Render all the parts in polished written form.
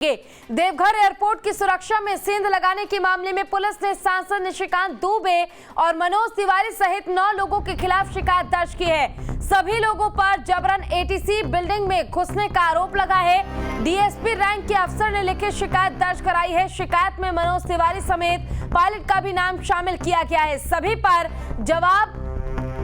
Deoghar airport की सुरक्षा में सेंध लगाने के मामले में पुलिस ने सांसद निशिकांत दुबे और मनोज तिवारी सहित 9 लोगों के खिलाफ शिकायत दर्ज की है। सभी लोगों पर जबरन एटीसी बिल्डिंग में घुसने का आरोप लगा है। डीएसपी रैंक के अफसर ने लिखित शिकायत दर्ज कराई है। शिकायत में मनोज तिवारी समेत पायलट का भी नाम शामिल किया गया है। सभी पर जवाब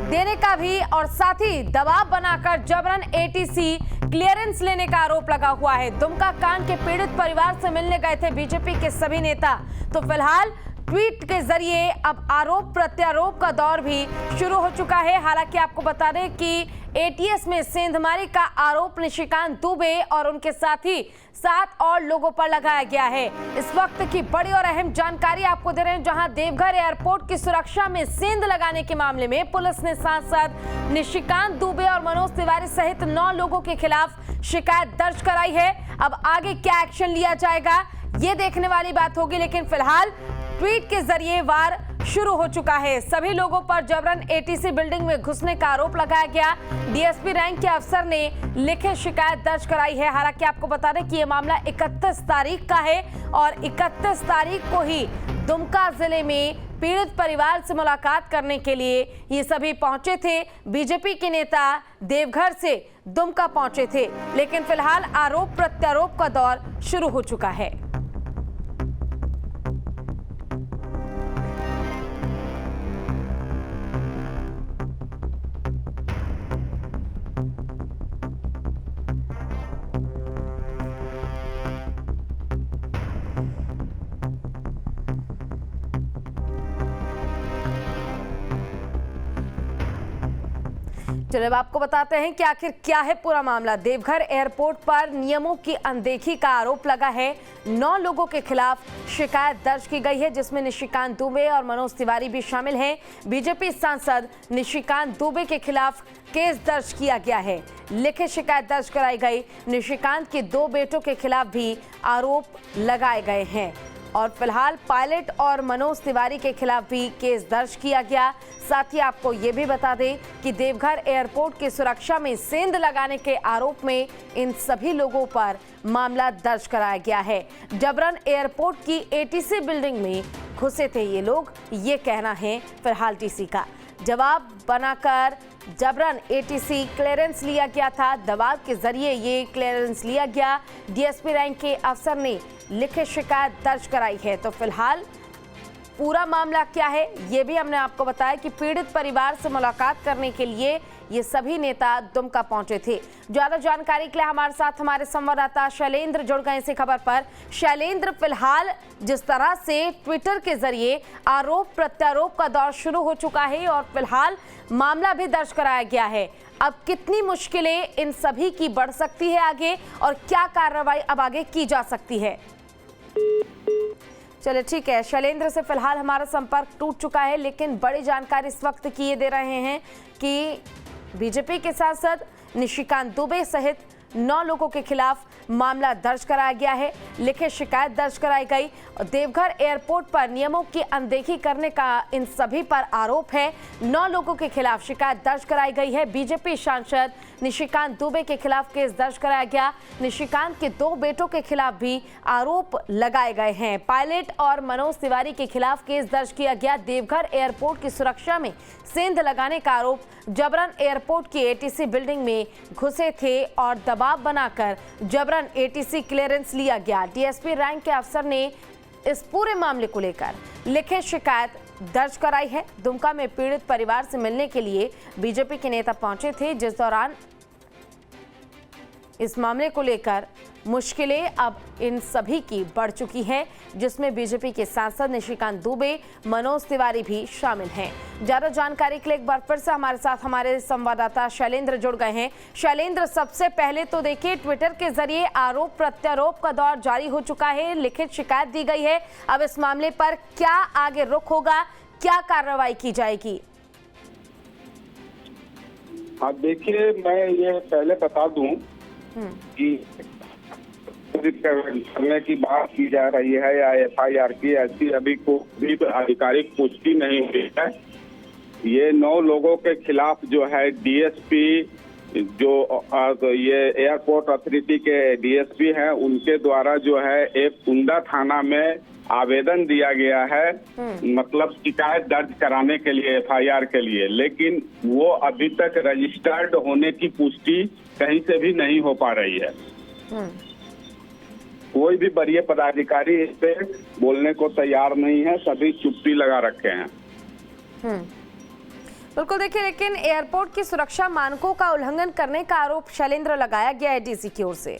देने का भी और साथ ही दबाव बनाकर जबरन एटीसी क्लियरेंस लेने का आरोप लगा हुआ है। दुमका कांड के पीड़ित परिवार से मिलने गए थे बीजेपी के सभी नेता। तो फिलहाल ट्वीट के जरिए अब आरोप प्रत्यारोप का दौर भी शुरू हो चुका है। हालांकि आपको बता दें कि एटीएस में सेंधमारी का आरोप निशिकांत दुबे और उनके साथी 7 और लोगों पर लगाया गया है। इस वक्त की बड़ी और अहम जानकारी आपको दे रहे हैं, जहां देवघर एयरपोर्ट की सुरक्षा में सेंध लगाने के मामले में पुलिस ने सांसद निशिकांत दुबे और मनोज तिवारी सहित 9 लोगों के खिलाफ शिकायत दर्ज कराई है। अब आगे क्या एक्शन लिया जाएगा ये देखने वाली बात होगी, लेकिन फिलहाल ट्वीट के जरिए वार शुरू हो चुका है। सभी लोगों पर जबरन एटीसी बिल्डिंग में घुसने का आरोप लगाया गया। डीएसपी रैंक के अफसर ने लिखित शिकायत दर्ज कराई है। हालांकि आपको बता दें कि यह मामला 31 तारीख का है और 31 तारीख को ही दुमका जिले में पीड़ित परिवार से मुलाकात करने के लिए ये सभी पहुंचे थे। बीजेपी के नेता देवघर से दुमका पहुंचे थे, लेकिन फिलहाल आरोप प्रत्यारोप का दौर शुरू हो चुका है। चलिए अब आपको बताते हैं कि आखिर क्या है पूरा मामला। देवघर एयरपोर्ट पर नियमों की अनदेखी का आरोप लगा है। 9 लोगों के खिलाफ शिकायत दर्ज की गई है, जिसमें निशिकांत दुबे और मनोज तिवारी भी शामिल हैं। बीजेपी सांसद निशिकांत दुबे के खिलाफ केस दर्ज किया गया है। लिखित शिकायत दर्ज कराई गई। निशिकांत के 2 बेटों के खिलाफ भी आरोप लगाए गए हैं और फिलहाल पायलट और मनोज तिवारी के खिलाफ भी केस दर्ज किया गया। साथ ही आपको ये भी बता दें कि देवघर एयरपोर्ट की सुरक्षा में सेंध लगाने के आरोप में इन सभी लोगों पर मामला दर्ज कराया गया है। जबरन एयरपोर्ट की एटीसी बिल्डिंग में घुसे थे ये लोग, ये कहना है फिलहाल टीसी का। जवाब बनाकर जबरन एटीसी क्लियरेंस लिया गया था। दबाव के जरिए ये क्लियरेंस लिया गया। डीएसपी रैंक के अफसर ने लिखित शिकायत दर्ज कराई है। तो फिलहाल पूरा मामला क्या है ये भी हमने आपको बताया कि पीड़ित परिवार से मुलाकात करने के लिए ये सभी नेता दुमका पहुंचे थे। ज्यादा जानकारी के लिए हमारे साथ हमारे संवाददाता शैलेंद्र जुड़ गए इसी खबर पर। शैलेंद्र, फिलहाल जिस तरह से ट्विटर के जरिए आरोप प्रत्यारोप का दौर शुरू हो चुका है और फिलहाल मामला भी दर्ज कराया गया है, अब कितनी मुश्किलें इन सभी की बढ़ सकती है आगे और क्या कार्रवाई अब आगे की जा सकती है? चलिए ठीक है, शैलेंद्र से फिलहाल हमारा संपर्क टूट चुका है, लेकिन बड़ी जानकारी इस वक्त की ये दे रहे हैं कि बीजेपी के सांसद निशिकांत दुबे सहित 9 लोगों के खिलाफ मामला दर्ज कराया गया है। लिखित शिकायत दर्ज कराई गई। देवघर एयरपोर्ट पर नियमों की अनदेखी करने का इन सभी पर आरोप है। 9 लोगों के खिलाफ शिकायत दर्ज कराई गई है। बीजेपी सांसद निशिकांत दुबे के खिलाफ केस दर्ज कराया गया। निशिकांत के 2 बेटों के खिलाफ भी आरोप लगाए गए हैं। पायलट और मनोज तिवारी के खिलाफ केस दर्ज किया गया। देवघर एयरपोर्ट की सुरक्षा में सेंध लगाने का आरोप, जबरन एयरपोर्ट की एटीसी बिल्डिंग में घुसे थे और दबाव बनाकर जबरन एटीसी क्लियरेंस लिया गया। डीएसपी रैंक के अफसर ने इस पूरे मामले को लेकर लिखित शिकायत दर्ज कराई है। दुमका में पीड़ित परिवार से मिलने के लिए बीजेपी के नेता पहुंचे थे, जिस दौरान इस मामले को लेकर मुश्किलें अब इन सभी की बढ़ चुकी है, जिसमें बीजेपी के सांसद निशिकांत दुबे, मनोज तिवारी भी शामिल हैं। ज्यादा जानकारी के लिए एक बार फिर से हमारे साथ हमारे संवाददाता शैलेंद्र जुड़ गए हैं। शैलेंद्र, सबसे पहले तो देखिए ट्विटर के जरिए आरोप प्रत्यारोप का दौर जारी हो चुका है, लिखित शिकायत दी गई है। अब इस मामले पर क्या आगे रुख होगा, क्या कार्रवाई की जाएगी? हाँ देखिए, मैं ये पहले बता दूं कि करने की बात की जा रही है या एफआईआर की, ऐसी अभी कोई भी आधिकारिक पुष्टि नहीं हुई है। ये 9 लोगों के खिलाफ जो है डीएसपी जो ये एयरपोर्ट अथॉरिटी के डीएसपी हैं उनके द्वारा जो है एक कुंदा थाना में आवेदन दिया गया है, मतलब शिकायत दर्ज कराने के लिए, एफआईआर के लिए, लेकिन वो अभी तक रजिस्टर्ड होने की पुष्टि कहीं से भी नहीं हो पा रही है। कोई भी वरीय पदाधिकारी इस पे बोलने को तैयार नहीं है, सभी चुप्पी लगा रखे हैं। बिल्कुल, देखिए, लेकिन एयरपोर्ट की सुरक्षा मानकों का उल्लंघन करने का आरोप शैलेंद्र लगाया गया है डीसी की ओर से।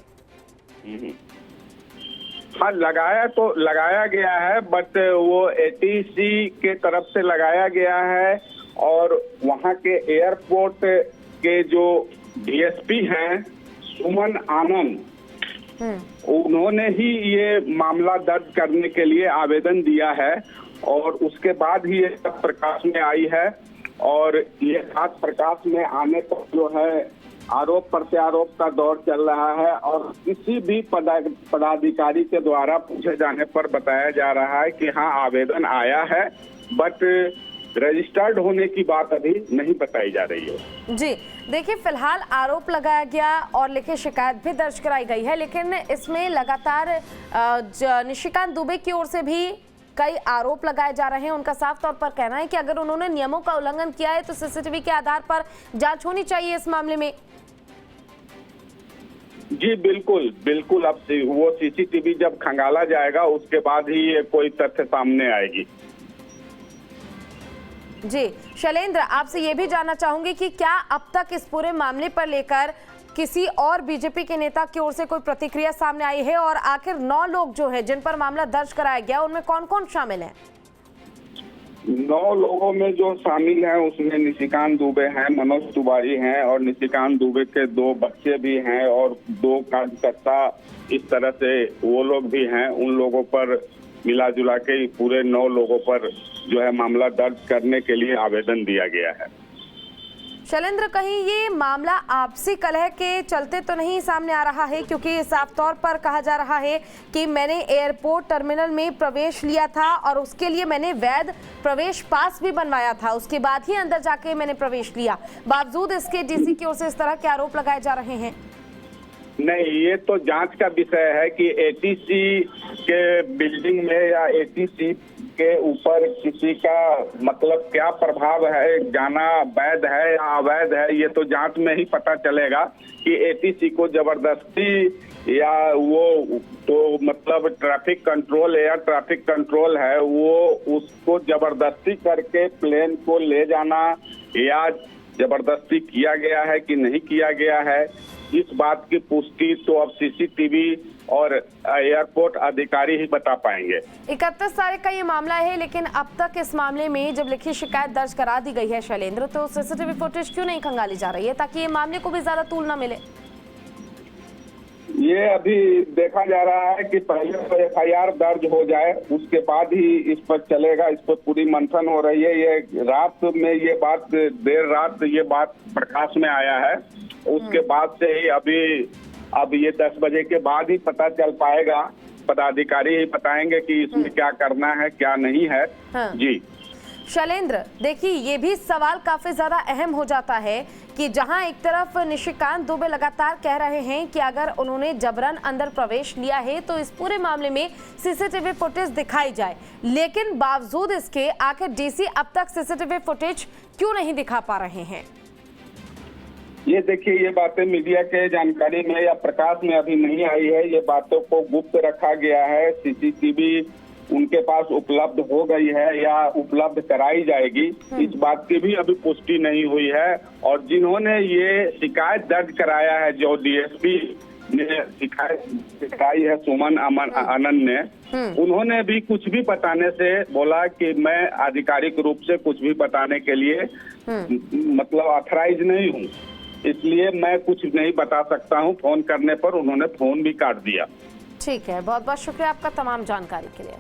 हाँ, लगाया गया है, बट वो एटीसी के तरफ से लगाया गया है और वहाँ के एयरपोर्ट के जो डीएसपी हैं सुमन आनंद, उन्होंने ही ये मामला दर्ज करने के लिए आवेदन दिया है और उसके बाद ही ये बात प्रकाश में आई है। और ये बात प्रकाश में आने पर जो है आरोप प्रत्यारोप का दौर चल रहा है और किसी भी पदाधिकारी के द्वारा पूछे जाने पर बताया जा रहा है कि हाँ आवेदन आया है, बट रजिस्टर्ड होने की बात अभी नहीं बताई जा रही है। जी, देखिए, फिलहाल आरोप लगाया गया और लिखित शिकायत भी दर्ज कराई गई है, लेकिन इसमें लगातार निशिकांत दुबे की ओर से भी कई आरोप लगाए जा रहे हैं। उनका साफ तौर पर कहना है कि अगर उन्होंने नियमों का उल्लंघन किया है तो सीसीटीवी के आधार पर जांच होनी चाहिए इस मामले में। जी बिल्कुल, अब वो सीसीटीवी जब खंगाला जाएगा उसके बाद ही ये कोई तथ्य सामने आएगी। जी शैलेंद्र, आपसे ये भी जानना चाहूंगी कि क्या अब तक इस पूरे मामले पर लेकर किसी और बीजेपी के नेता की ओर से कोई प्रतिक्रिया सामने आई है, और आखिर 9 लोग जो है जिन पर मामला दर्ज कराया गया उनमें कौन कौन शामिल है? 9 लोगों में जो शामिल हैं उसमें निशिकांत दुबे हैं, मनोज तिवारी हैं और निशिकांत दुबे के 2 बच्चे भी हैं और 2 कार्यकर्ता, इस तरह से वो लोग भी हैं। उन लोगों पर मिला जुला के पूरे 9 लोगों पर जो है मामला दर्ज करने के लिए आवेदन दिया गया है। शैलेंद्र, कहीं ये मामला आपसी कलह के चलते तो नहीं सामने आ रहा है, क्योंकि साफ तौर पर कहा जा रहा है कि मैंने एयरपोर्ट टर्मिनल में प्रवेश लिया था और उसके लिए मैंने वैध प्रवेश पास भी बनवाया था, उसके बाद ही अंदर जाके मैंने प्रवेश लिया, बावजूद इसके डीसी की ओर से इस तरह के आरोप लगाए जा रहे हैं। नहीं, ये तो जांच का विषय है कि एटीसी के बिल्डिंग में या एटीसी के ऊपर किसी का मतलब क्या प्रभाव है, जाना वैध है या अवैध है, ये तो जांच में ही पता चलेगा कि एटीसी को जबरदस्ती या वो तो मतलब traffic control, air traffic control है, वो उसको जबरदस्ती करके प्लेन को ले जाना या जबरदस्ती किया गया है कि नहीं किया गया है, इस बात की पुष्टि तो अब सीसीटीवी और एयरपोर्ट अधिकारी ही बता पाएंगे। 31 तारीख का ये मामला है, लेकिन अब तक इस मामले में जब लिखित शिकायत दर्ज करा दी गई है शैलेंद्र, तो सीसीटीवी फुटेज क्यों नहीं खंगाली जा रही है ताकि ये मामले को भी ज्यादा तूल न मिले? ये अभी देखा जा रहा है कि पहले तो एफआईआर दर्ज हो जाए, उसके बाद ही इस पर चलेगा। इस पर पूरी मंथन हो रही है। ये रात में ये बात, देर रात ये बात प्रकाश में आया है, उसके बाद से ही अब ये 10 बजे के बाद ही पता चल पाएगा। पदाधिकारी ही बताएंगे कि इसमें क्या करना है क्या नहीं है। हाँ। जी शैलेंद्र, देखिए, ये भी सवाल काफी ज्यादा अहम हो जाता है कि जहां एक तरफ निशिकांत दुबे लगातार कह रहे हैं कि अगर उन्होंने जबरन अंदर प्रवेश लिया है तो इस पूरे मामले में सीसीटीवी फुटेज दिखाई जाए, लेकिन बावजूद इसके आखिर डीसी अब तक सीसीटीवी फुटेज क्यों नहीं दिखा पा रहे हैं? ये देखिए, ये बातें मीडिया के जानकारी में या प्रकाश में अभी नहीं आई है। ये बातों को गुप्त रखा गया है। सीसीटीवी उनके पास उपलब्ध हो गई है या उपलब्ध कराई जाएगी, इस बात की भी अभी पुष्टि नहीं हुई है। और जिन्होंने ये शिकायत दर्ज कराया है, जो डीएसपी ने शिकायत कराई है सुमन आनंद ने, उन्होंने भी कुछ भी बताने से बोला कि मैं आधिकारिक रूप से कुछ भी बताने के लिए मतलब ऑथराइज नहीं हूँ, इसलिए मैं कुछ नहीं बता सकता हूँ। फोन करने पर उन्होंने फोन भी काट दिया। ठीक है, बहुत बहुत शुक्रिया आपका तमाम जानकारी के लिए।